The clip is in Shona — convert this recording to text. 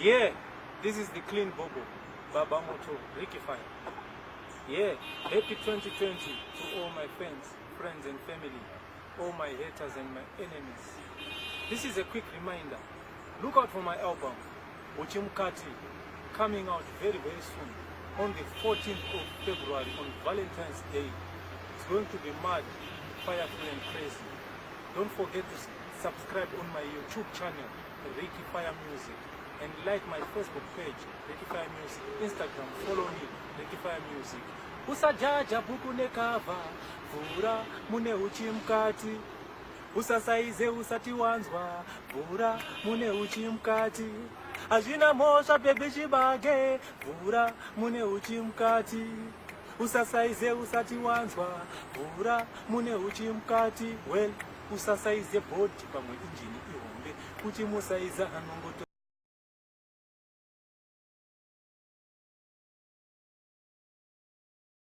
Yeah, this is the clean Bobo, Baba Moto, Ricky Fire. Yeah, happy 2020 to all my fans, friends and family, all my haters and my enemies. This is a quick reminder. Look out for my album, Uchimkati, coming out very, very soon, on the 14th of February, on Valentine's Day. It's going to be mad, fireful and crazy. Don't forget to subscribe on my YouTube channel, Ricky Fire Music, and like my Facebook page, Ricky Fire Music, Instagram, follow me, Ricky Fire Music. Usajaja buku nekava, vura mune uchimkati. Usasaize usati wanzwa, vura mune uchimkati. Ajina mosha bebe shibage, vura mune uchimkati. Usasaize usati wanzwa, vura mune uchimkati. Well, usasaize body pamwe injini ihombe, kuti musaiza hanongoto